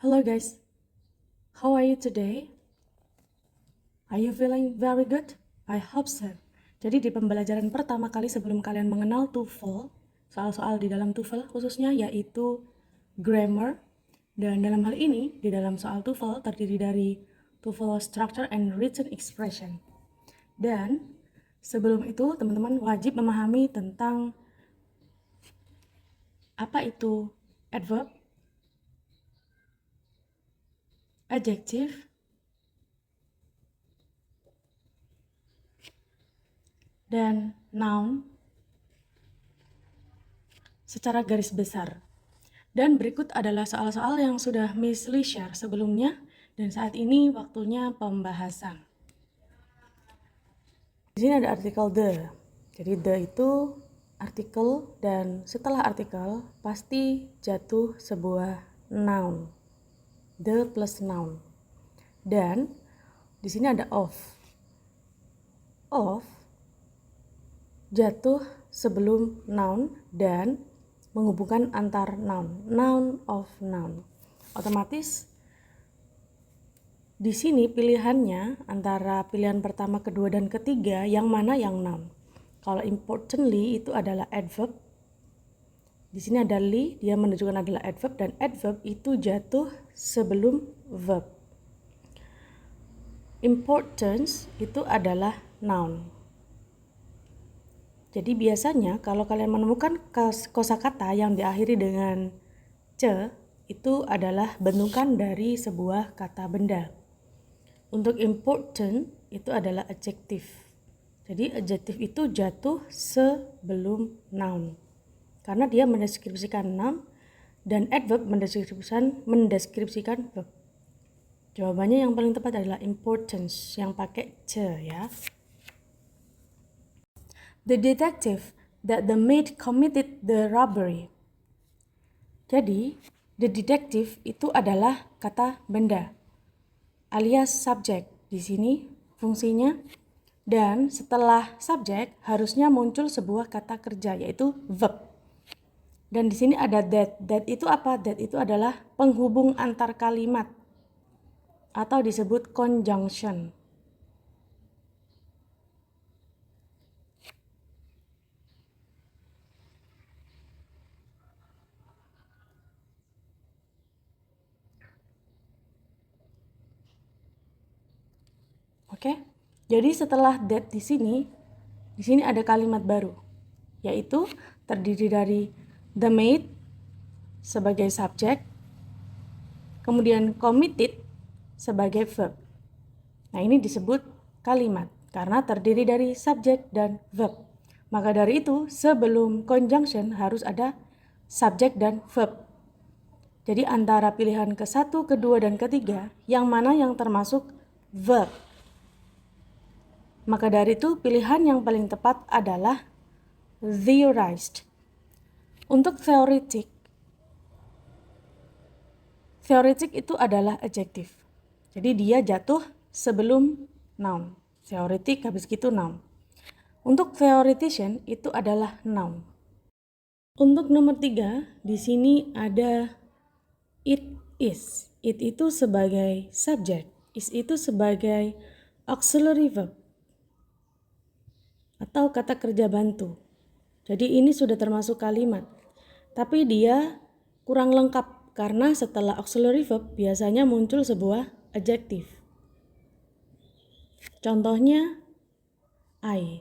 Hello guys, how are you today? Are you feeling very good? I hope so. Jadi di pembelajaran pertama kali sebelum kalian mengenal TOEFL, soal-soal di dalam TOEFL khususnya yaitu grammar. Dan dalam hal ini, di dalam soal TOEFL terdiri dari TOEFL Structure and Written Expression. Dan sebelum itu teman-teman wajib memahami tentang apa itu adverb, adjective, dan noun secara garis besar. Dan berikut adalah soal-soal yang sudah Miss Lee share sebelumnya, dan saat ini waktunya pembahasan. Di sini ada artikel the. Jadi the itu artikel, dan setelah artikel pasti jatuh sebuah noun. The plus noun. Dan di sini ada of. Of jatuh sebelum noun dan menghubungkan antar noun, noun of noun. Otomatis di sini pilihannya antara pilihan pertama, kedua, dan ketiga yang mana yang noun. Kalau importantly itu adalah adverb. Di sini ada li, dia menunjukkan adalah adverb, dan adverb itu jatuh sebelum verb. Importance itu adalah noun. Jadi biasanya kalau kalian menemukan kosakata yang diakhiri dengan ce, itu adalah bentukan dari sebuah kata benda. Untuk important itu adalah adjective. Jadi adjective itu jatuh sebelum noun. Karena dia mendeskripsikan noun dan adverb mendeskripsikan verb. Jawabannya yang paling tepat adalah importance yang pakai ce ya. The detective that the maid committed the robbery. Jadi, the detective itu adalah kata benda alias subjek di sini fungsinya, dan setelah subjek harusnya muncul sebuah kata kerja yaitu verb. Dan di sini ada that. That itu apa? That itu adalah penghubung antar kalimat atau disebut conjunction. Oke, jadi setelah that di sini ada kalimat baru, yaitu terdiri dari the maid sebagai subjek, kemudian committed sebagai verb. Nah, ini disebut kalimat karena terdiri dari subjek dan verb. Maka dari itu, sebelum conjunction harus ada subjek dan verb. Jadi antara pilihan ke-1, ke-2, dan ke-3, yang mana yang termasuk verb? Maka dari itu pilihan yang paling tepat adalah theorized. Untuk theoretic itu adalah adjective. Jadi dia jatuh sebelum noun. Theoretic habis gitu noun. Untuk theoretician itu adalah noun. Untuk nomor 3, di sini ada it is. It itu sebagai subjek. Is itu sebagai auxiliary verb atau kata kerja bantu. Jadi ini sudah termasuk kalimat. Tapi dia kurang lengkap karena setelah auxiliary verb biasanya muncul sebuah adjective. Contohnya I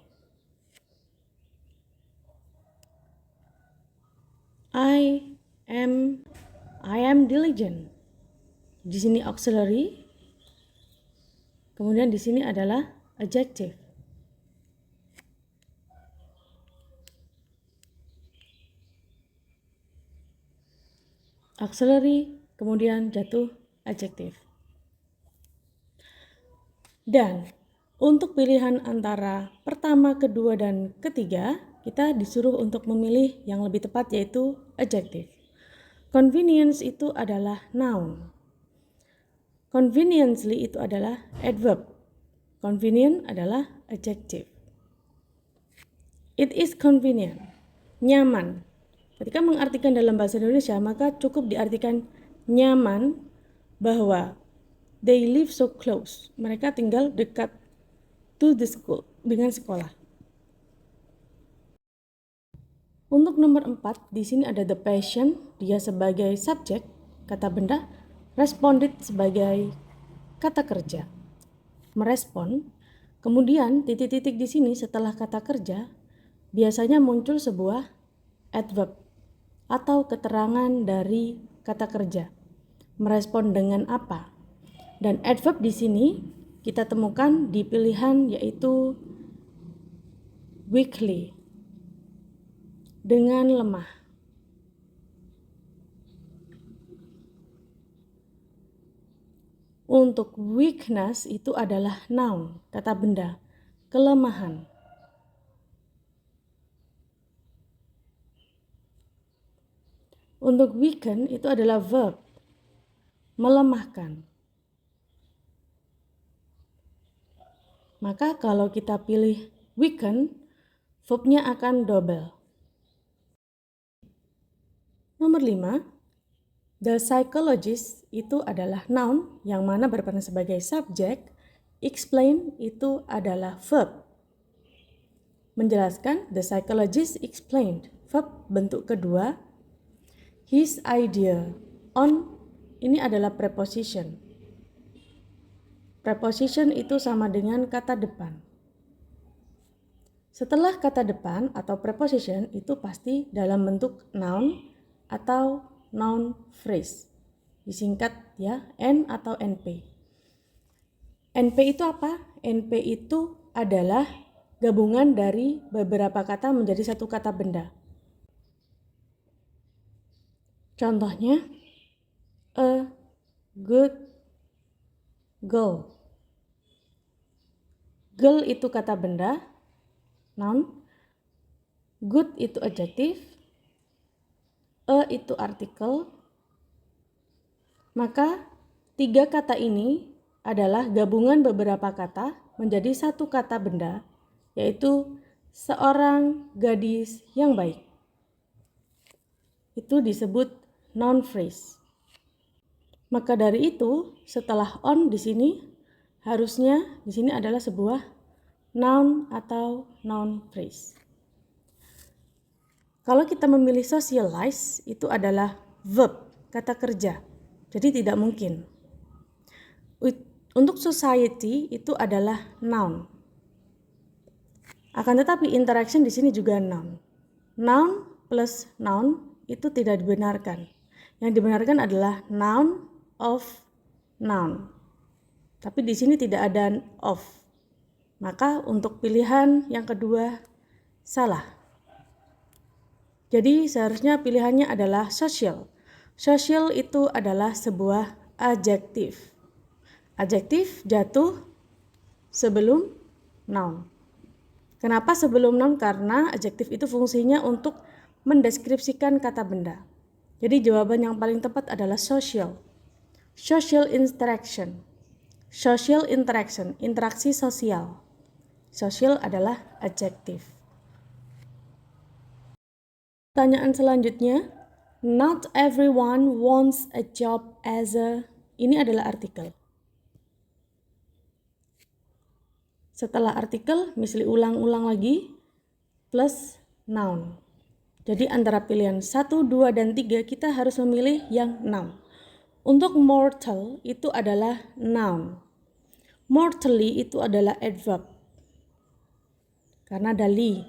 am diligent. Di sini auxiliary. Kemudian di sini adalah adjective. Auxiliary, kemudian jatuh adjective. Dan untuk pilihan antara pertama, kedua, dan ketiga, kita disuruh untuk memilih yang lebih tepat yaitu adjective. Convenience itu adalah noun. Conveniently itu adalah adverb. Convenient adalah adjective. It is convenient, nyaman. Ketika mengartikan dalam bahasa Indonesia, maka cukup diartikan nyaman bahwa they live so close. Mereka tinggal dekat to the school, dengan sekolah. Untuk nomor 4, di sini ada the patient, dia sebagai subjek, kata benda, responded sebagai kata kerja. Merespon, kemudian titik-titik di sini setelah kata kerja, biasanya muncul sebuah adverb atau keterangan dari kata kerja. Merespon dengan apa? Dan adverb di sini kita temukan di pilihan yaitu weakly, dengan lemah. Untuk weakness itu adalah noun, kata benda, kelemahan. Untuk weaken itu adalah verb, melemahkan. Maka kalau kita pilih weaken, verbnya akan double. Nomor 5, the psychologist itu adalah noun yang mana berperan sebagai subjek, explain itu adalah verb. Menjelaskan, the psychologist explained, verb bentuk kedua, his idea, on ini adalah preposition. Preposition itu sama dengan kata depan. Setelah kata depan atau preposition itu pasti dalam bentuk noun atau noun phrase. Disingkat ya, N atau NP. NP itu apa? NP itu adalah gabungan dari beberapa kata menjadi satu kata benda. Contohnya, a good girl. Girl itu kata benda, noun. Good itu adjektif. A itu artikel. Maka tiga kata ini adalah gabungan beberapa kata menjadi satu kata benda, yaitu seorang gadis yang baik. Itu disebut noun phrase. Maka dari itu, setelah on di sini harusnya di sini adalah sebuah noun atau noun phrase. Kalau kita memilih socialize, itu adalah verb, kata kerja. Jadi tidak mungkin. Untuk society itu adalah noun. Akan tetapi interaction di sini juga noun. Noun plus noun itu tidak dibenarkan. Yang dibenarkan adalah noun of noun. Tapi di sini tidak ada of. Maka untuk pilihan yang kedua salah. Jadi seharusnya pilihannya adalah social. Social itu adalah sebuah adjektif. Adjektif jatuh sebelum noun. Kenapa sebelum noun? Karena adjektif itu fungsinya untuk mendeskripsikan kata benda. Jadi jawaban yang paling tepat adalah social. Social interaction. Social interaction, interaksi sosial. Social adalah adjektif. Pertanyaan selanjutnya, not everyone wants a job as a, ini adalah artikel. Setelah artikel, misli ulang-ulang lagi, plus noun. Jadi antara pilihan 1, 2, dan 3 kita harus memilih yang noun. Untuk mortal itu adalah noun. Mortally itu adalah adverb. Karena ada li.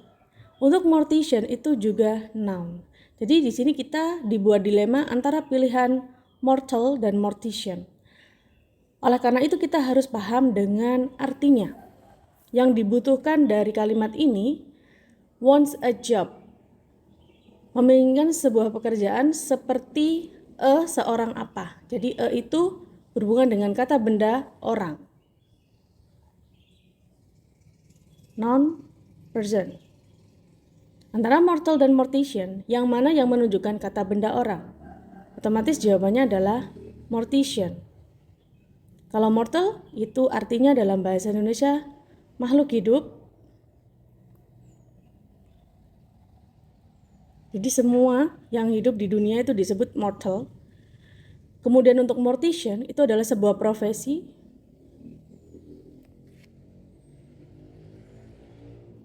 Untuk mortician itu juga noun. Jadi di sini kita dibuat dilema antara pilihan mortal dan mortician. Oleh karena itu kita harus paham dengan artinya. Yang dibutuhkan dari kalimat ini, wants a job. Menginginkan sebuah pekerjaan seperti seorang apa. Jadi itu berhubungan dengan kata benda orang. Noun, person. Antara mortal dan mortician, yang mana yang menunjukkan kata benda orang? Otomatis jawabannya adalah mortician. Kalau mortal itu artinya dalam bahasa Indonesia makhluk hidup. Jadi semua yang hidup di dunia itu disebut mortal. Kemudian untuk mortician itu adalah sebuah profesi.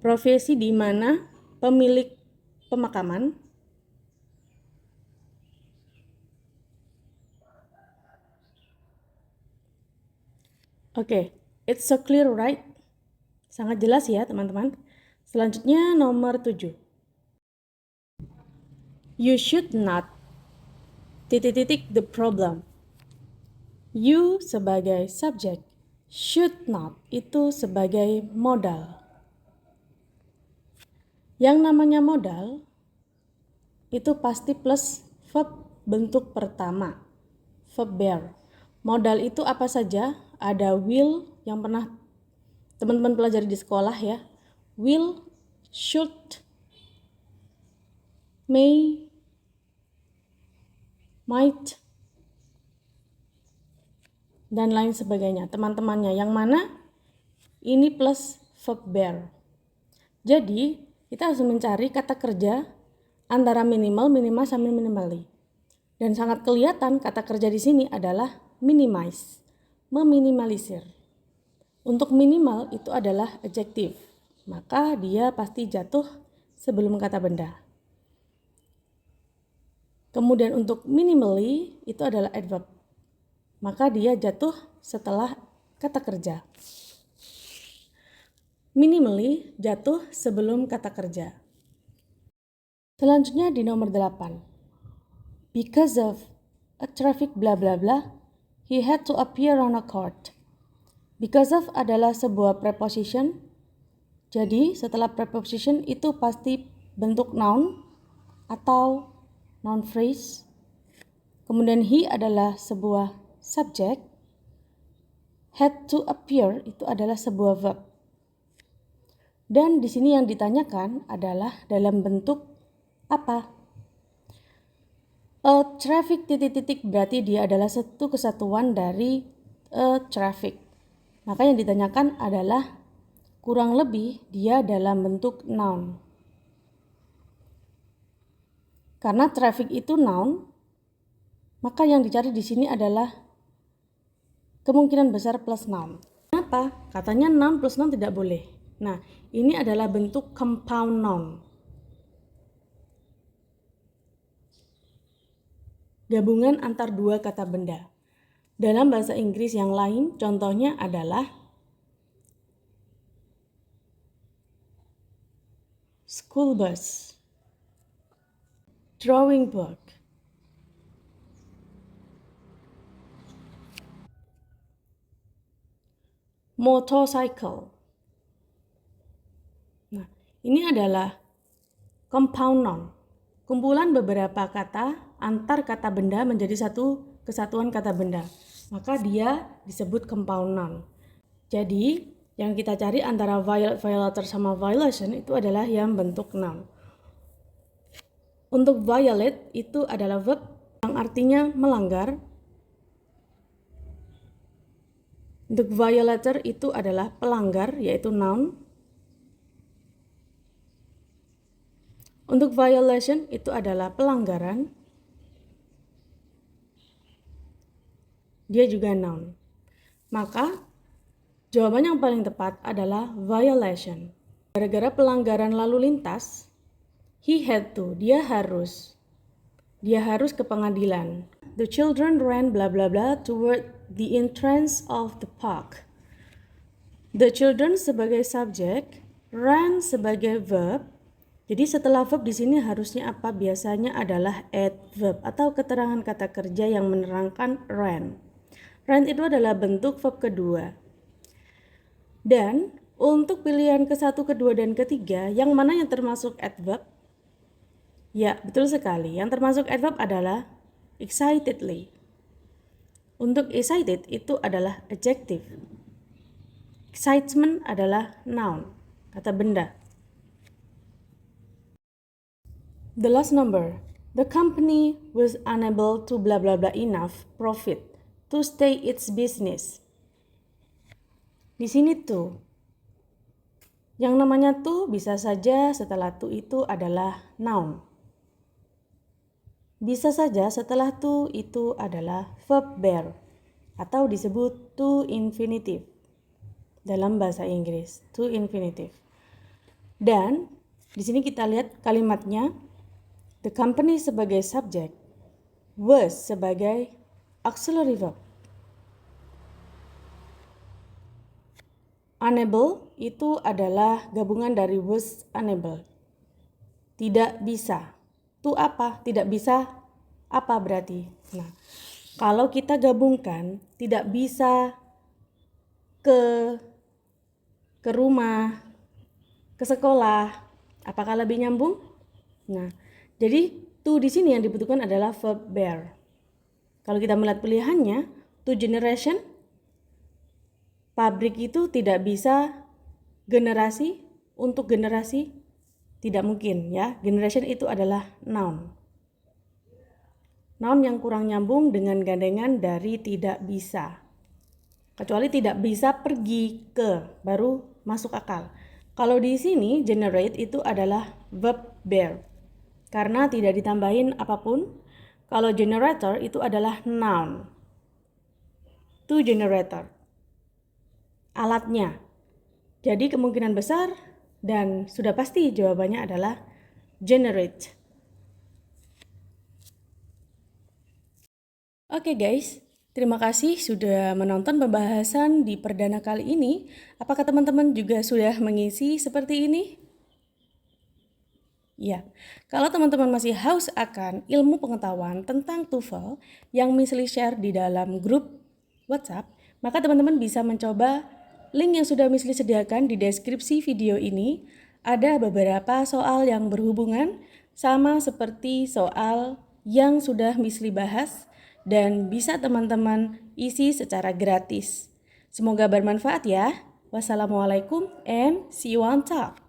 Profesi di mana pemilik pemakaman Oke, it's so clear, right? Sangat jelas ya, teman-teman. Selanjutnya nomor 7. You should not the problem. You sebagai subjek, should not itu sebagai modal. Yang namanya modal itu pasti plus verb bentuk pertama, verb bear. Modal itu apa saja? Ada will yang pernah teman-teman pelajari di sekolah ya. Will, should, may, might, dan lain sebagainya. Teman-temannya yang mana? Ini plus verb bear. Jadi, kita harus mencari kata kerja antara minimal, minimal, sampai minimally. Dan sangat kelihatan kata kerja di sini adalah minimize, meminimalisir. Untuk minimal itu adalah adjektif, maka dia pasti jatuh sebelum kata benda. Kemudian untuk minimally itu adalah adverb, maka dia jatuh setelah kata kerja. Minimally jatuh sebelum kata kerja. Selanjutnya di nomor 8. Because of a traffic bla bla bla, he had to appear on a court. Because of adalah sebuah preposition. Jadi setelah preposition itu pasti bentuk noun atau noun phrase. Kemudian he adalah sebuah subjek. Had to appear itu adalah sebuah verb. Dan di sini yang ditanyakan adalah dalam bentuk apa? A traffic berarti dia adalah satu kesatuan dari a traffic. Maka yang ditanyakan adalah kurang lebih dia dalam bentuk noun. Karena traffic itu noun, maka yang dicari di sini adalah kemungkinan besar plus noun. Kenapa? Katanya noun plus noun tidak boleh. Nah, ini adalah bentuk compound noun. Gabungan antar dua kata benda. Dalam bahasa Inggris yang lain, contohnya adalah school bus, drawing book, motorcycle. Nah, ini adalah compound noun. Kumpulan beberapa kata antar kata benda menjadi satu kesatuan kata benda. Maka dia disebut compound noun. Jadi, yang kita cari antara violator sama violation itu adalah yang bentuk noun. Untuk violate itu adalah verb yang artinya melanggar. Untuk violator itu adalah pelanggar, yaitu noun. Untuk violation itu adalah pelanggaran. Dia juga noun. Maka jawaban yang paling tepat adalah violation. Gara-gara pelanggaran lalu lintas, he had to, dia harus ke pengadilan. The children ran bla bla bla toward the entrance of the park. The children sebagai subjek, ran sebagai verb. Jadi setelah verb di sini harusnya apa? Biasanya adalah adverb atau keterangan kata kerja yang menerangkan ran. Ran itu adalah bentuk verb kedua. Dan untuk pilihan ke-1, kedua, dan ketiga, yang mana yang termasuk adverb? Ya, betul sekali. Yang termasuk adverb adalah excitedly. Untuk excited itu adalah adjective. Excitement adalah noun, kata benda. The last number. The company was unable to blah blah blah enough profit to stay its business. Di sini tuh. Yang namanya tuh bisa saja setelah tuh itu adalah noun. Bisa saja setelah to itu adalah verb bear atau disebut to infinitive dalam bahasa Inggris, to infinitive. Dan di sini kita lihat kalimatnya, the company sebagai subjek, was sebagai auxiliary verb. Unable itu adalah gabungan dari was unable. Tidak bisa. To apa? Tidak bisa apa berarti? Nah, kalau kita gabungkan tidak bisa ke rumah, ke sekolah, apakah lebih nyambung? Nah, jadi to di sini yang dibutuhkan adalah verb bear. Kalau kita melihat pilihannya, to generation, pabrik itu tidak bisa generasi, untuk generasi tidak mungkin ya. Generation itu adalah noun. Noun yang kurang nyambung dengan gandengan dari tidak bisa. Kecuali tidak bisa pergi ke, baru masuk akal. Kalau di sini generate itu adalah verb bear. Karena tidak ditambahin apapun. Kalau generator itu adalah noun. To generator. Alatnya. Jadi kemungkinan besar dan sudah pasti jawabannya adalah generate. Oke guys, terima kasih sudah menonton pembahasan di perdana kali ini. Apakah teman-teman juga sudah mengisi seperti ini? Ya, kalau teman-teman masih haus akan ilmu pengetahuan tentang TOEFL yang Misly share di dalam grup WhatsApp, maka teman-teman bisa mencoba link yang sudah Misly sediakan di deskripsi video ini. Ada beberapa soal yang berhubungan sama seperti soal yang sudah Misly bahas dan bisa teman-teman isi secara gratis. Semoga bermanfaat ya. Wassalamualaikum and see you on top.